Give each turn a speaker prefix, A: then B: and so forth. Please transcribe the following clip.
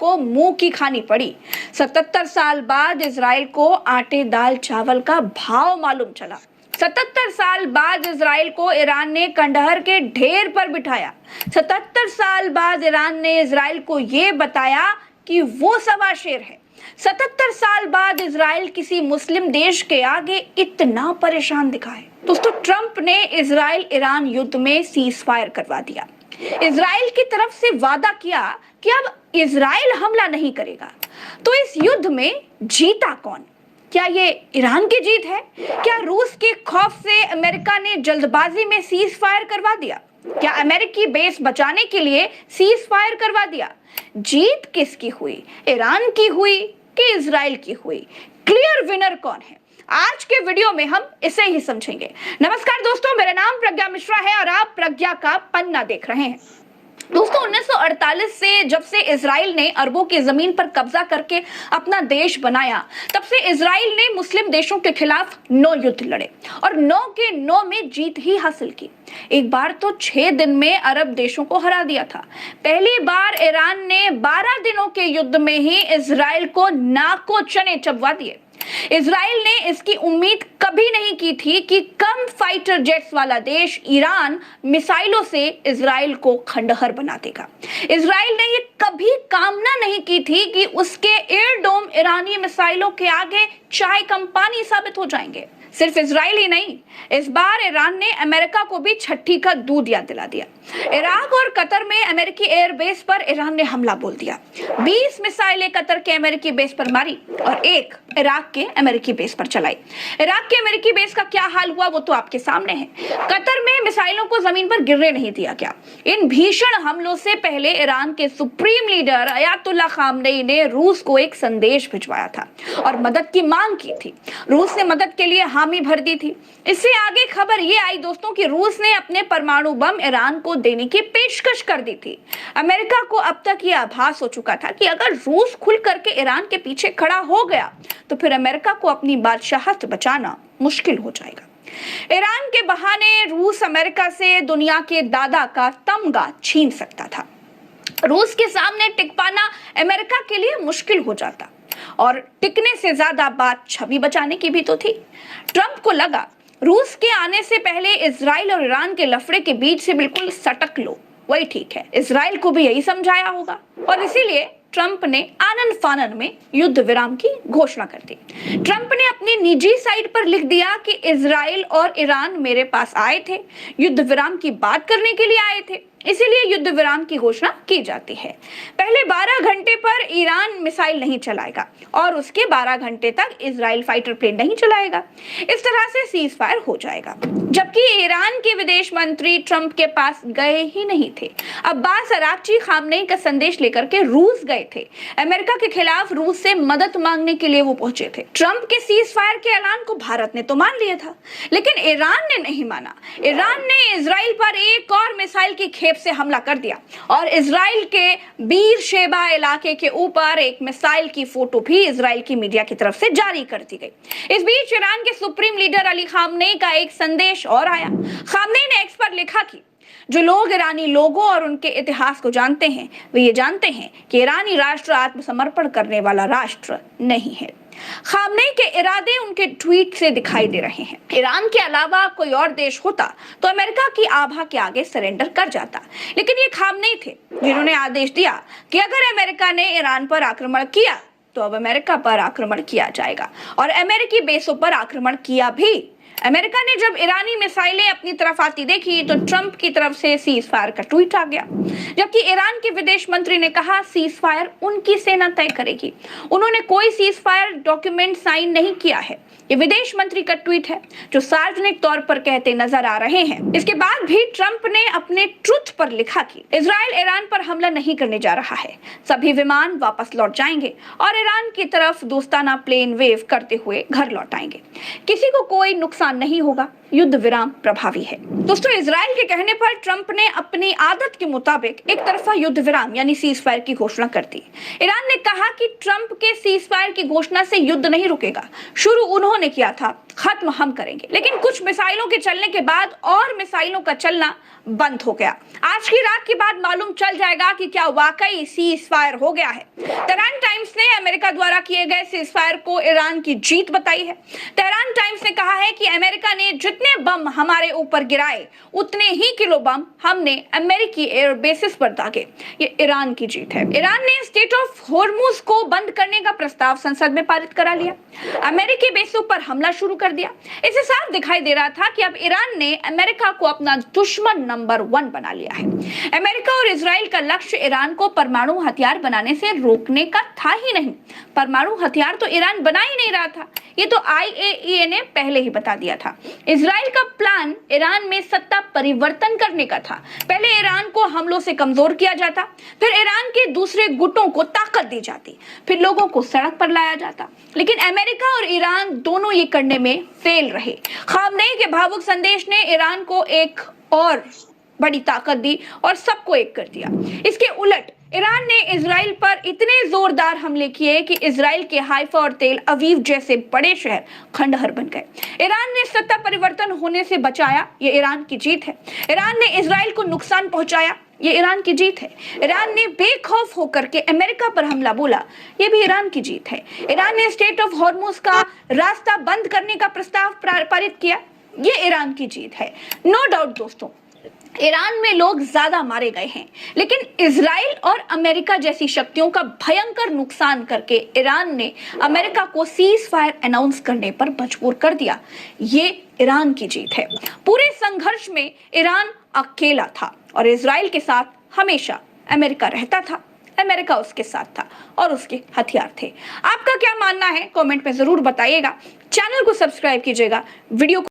A: को मुंह की खानी पड़ी। 77 साल बाद इजराइल को आटे दाल चावल का भाव मालूम चला। 77 साल बाद इजराइल को ईरान ने कंडहर के ढेर पर बिठाया। 77 साल बाद ईरान ने इजराइल को ये बताया कि वो सवा शेर है। 77 साल बाद इजराइल किसी मुस्लिम देश के आगे इतना परेशान दिखा है। दोस्तों, ट्रंप ने इजराइल ईरान युद्ध में सीज फायर करवा दिया। इजराइल की तरफ से वादा किया कि अब इजराइल हमला नहीं करेगा। तो इस युद्ध में जीता कौन? क्या ये ईरान की जीत है? क्या रूस के खौफ से अमेरिका ने जल्दबाजी में सीज फायर करवा दिया? क्या अमेरिकी बेस बचाने के लिए सीज फायर करवा दिया? जीत किसकी हुई? ईरान की हुई कि इजराइल की हुई? क्लियर विनर कौन है? आज के वीडियो में हम इसे ही समझेंगे। नमस्कार दोस्तों, मेरा नाम प्रज्ञा मिश्रा है और आप प्रज्ञा का पन्ना देख रहे हैं। दोस्तों, 1948 से जब से इजराइल ने अरबों की जमीन पर कब्जा करके अपना देश बनाया, तब से इजराइल ने मुस्लिम देशों के खिलाफ 9 युद्ध लड़े और 9 के 9 में जीत ही हासिल की। एक बार तो 6 दिन में अरब देशों को हरा दिया था। पहली बार ईरान ने 12 दिनों के युद्ध में ही इजराइल को नाको चने चबवा दिए। इजराइल ने इसकी उम्मीद कभी नहीं की थी कि कम फाइटर जेट्स वाला देश ईरान मिसाइलों से इजराइल को खंडहर बना देगा। इजराइल ने ये कभी कामना नहीं की थी कि उसके एयरडोम ईरानी मिसाइलों के आगे चाय कम पानी साबित हो जाएंगे। सिर्फ इजराइल ही नहीं, इस बार ईरान ने अमेरिका को भी छठी का दूध याद दिला दिया। इराक और कतर में अमेरिकी एयरबेस पर ईरान ने हमला बोल दिया। 20 मिसाइलें कतर के अमेरिकी बेस पर मारी और एक इराक के अमेरिकी बेस पर चलाई। इराक के अमेरिकी बेस का क्या हाल हुआ वो तो आपके सामने है। कतर में मिसाइलों को जमीन पर गिरने नहीं दिया गया। इन भीषण हमलों से पहले ईरान के सुप्रीम लीडर अयातुल्ला खामनेई ने रूस को एक संदेश भिजवाया था और मदद की मांग की थी। रूस ने मदद के लिए हामी भर दी थी। इससे आगे खबर ये आई दोस्तों कि रूस ने अपने परमाणु बम ईरान को देने की पेशकश कर दी थी। अमेरिका को अब तक यह आभास हो चुका था कि अगर रूस खुल करके ईरान के पीछे खड़ा हो गया तो फिर अमेरिका को अपनी बादशाहत बचाना मुश्किल हो जाएगा। ईरान के बहाने रूस अमेरिका से दुनिया के दादा का तमगा छीन सकता था। रूस के सामने टिक पाना अमेरिका के लिए मुश्किल हो जाता और टिकने से ज्यादा बात छवि बचाने की भी तो थी। ट्रंप को लगा रूस के आने से पहले इजराइल और ईरान के लफड़े के बीच से बिल्कुल सटक लो, वही ठीक है। इजराइल को भी यही समझाया होगा और इसीलिए ट्रंप ने आनन फानन में युद्ध विराम की घोषणा कर दी। ट्रंप ने अपनी निजी साइट पर लिख दिया कि इजराइल और ईरान मेरे पास आए थे, युद्ध विराम की बात करने के लिए आए थे, इसीलिए युद्ध विराम की घोषणा की जाती है। पहले 12 घंटे पर ईरान मिसाइल नहीं चलाएगा और उसके 12 घंटे तक इजराइल फाइटर प्लेन नहीं चलाएगा। इस तरह से सीज फायर हो जाएगा। जबकि ईरान के विदेश मंत्री ट्रंप के पास गए ही नहीं थे। अब्बास अराक्ची खामनेई का संदेश लेकर के रूस गए थे। अमेरिका के खिलाफ रूस से मदद मांगने के लिए वो पहुंचे थे। ट्रंप के सीज फायर के ऐलान को भारत ने तो मान लिया था, लेकिन ईरान ने नहीं माना। ईरान ने इजराइल पर एक और मिसाइल की खेप से हमला कर दिया और इजराइल के बीर शेबा इलाके के ऊपर एक मिसाइल की फोटो भी इजराइल की मीडिया की तरफ से जारी कर दी गई। इस बीच ईरान के सुप्रीम लीडर अली खामनेई का एक संदेश और आया। खामनेई ने एक्स पर लिखा कि जो लोग ईरानी लोगों और उनके इतिहास को जानते हैं वे ये जानते हैं कि ईरानी राष्ट्र आत्मसमर्पण करने वाला राष्ट्र नहीं है। खामनेई के इरादे उनके ट्वीट से दिखाई दे रहे हैं। ईरान के अलावा कोई और देश होता तो अमेरिका की आभा के आगे सरेंडर कर जाता, लेकिन ये खामनेई थे जिन्होंने आदेश दिया कि अगर अमेरिका ने ईरान पर आक्रमण किया तो अब अमेरिका पर आक्रमण किया जाएगा और अमेरिकी बेसों पर आक्रमण किया भी। अमेरिका ने जब ईरानी मिसाइलें अपनी तरफ आती देखी तो ट्रंप की तरफ से सीज फायर का ट्वीट आ गया, जबकि ईरान के विदेश मंत्री ने कहा सीज फायर उनकी सेना तय करेगी। उन्होंने कोई सीज फायर डॉक्यूमेंट साइन नहीं किया है। ये विदेश मंत्री का ट्वीट है जो सार्वजनिक तौर पर कहते नजर आ रहे हैं। इसके बाद भी ट्रंप ने अपने ट्रुथ पर लिखा कि इजराइल ईरान पर हमला नहीं करने जा रहा है, सभी विमान वापस लौट जाएंगे और ईरान की तरफ दोस्ताना प्लेन वेव करते हुए घर लौट आएंगे। किसी को कोई नुकसान नुकसान नहीं होगा, युद्ध विराम प्रभावी है। दोस्तों, इजराइल के कहने पर ट्रंप ने अपनी आदत के मुताबिक एक तरफा युद्ध विराम यानी सीज फायर की घोषणा कर दी। ईरान ने कहा कि ट्रंप के सीज फायर की घोषणा से युद्ध नहीं रुकेगा, शुरू उन्होंने किया था, खत्म हम करेंगे। लेकिन कुछ मिसाइलों के चलने के बाद और मिसाइलों का चलना बंद हो गया। आज की रात के बाद मालूम चल जाएगा कि क्या वाकई सीज फायर हो गया है। तेहरान टाइम्स ने अमेरिका द्वारा किए गए सीज फायर को ईरान की जीत बताई है। तेहरान टाइम्स ने कहा है कि अमेरिका ने जितने बम हमारे ऊपर गिराए उतने ही किलो बम हमने अमेरिकी एयर बेसिस पर दागे। ये ईरान की जीत है। ईरान ने स्टेट ऑफ हॉर्मुज को बंद करने का प्रस्ताव संसद में पारित करा लिया। अमेरिकी बेसों पर हमला शुरू कर दिया। इससे साफ दिखाई दे रहा था कि अब ईरान ने अमेरिका को अपना दुश्मन नंबर 1 बना लिया है। अमेरिका और इजराइल का लक्ष्य ईरान को परमाणु हथियार बनाने से रोकने का था ही नहीं। परमाणु हथियार तो ईरान बना ही नहीं रहा था, ये तो IAEA ने पहले ही बता दिया था। इजराइल का प्लान ईरान में सत्ता परिवर्तन करने का था। पहले ईरान को हमलों से कमजोर किया जाता, फिर ईरान के दूसरे गुटों को ताकत दी जाती, फिर लोगों को सड़क पर लाया जाता। लेकिन अमेरिका और ईरान दोनों ये करने में फेल रहे। खामनेई के भावुक संदेश ने ईरान को एक और बड़ी ताकत दी और सबको एक कर दिया। इसके उलट ईरान ने इजराइल पर इतने जोरदार हमले किए कि इजराइल के हाइफा और तेल अवीव जैसे बड़े शहर खंडहर बन गए। ईरान ने सत्ता परिवर्तन होने से बचाया, ये ईरान की जीत है। ईरान ने इजराइल को नुकसान पहुंचाया, ये ईरान की जीत है। ईरान ने बेखौफ होकर के अमेरिका पर हमला बोला, ये भी ईरान की जीत है। ईरान ने स्टेट ऑफ हॉर्मुज का रास्ता बंद करने का प्रस्ताव पारित किया, ये ईरान की जीत है। नो डाउट दोस्तों, ईरान में लोग ज्यादा मारे गए हैं, लेकिन इजराइल और अमेरिका जैसी शक्तियों का भयंकर नुकसान करके ईरान ने अमेरिका को सीज फायर अनाउंस करने पर मजबूर कर दिया। ये ईरान की जीत है। पूरे संघर्ष में ईरान अकेला था और इजराइल के साथ हमेशा अमेरिका रहता था, अमेरिका उसके साथ था और उसके हथियार थे। आपका क्या मानना है कमेंट में जरूर बताइएगा। चैनल को सब्सक्राइब कीजिएगा, वीडियो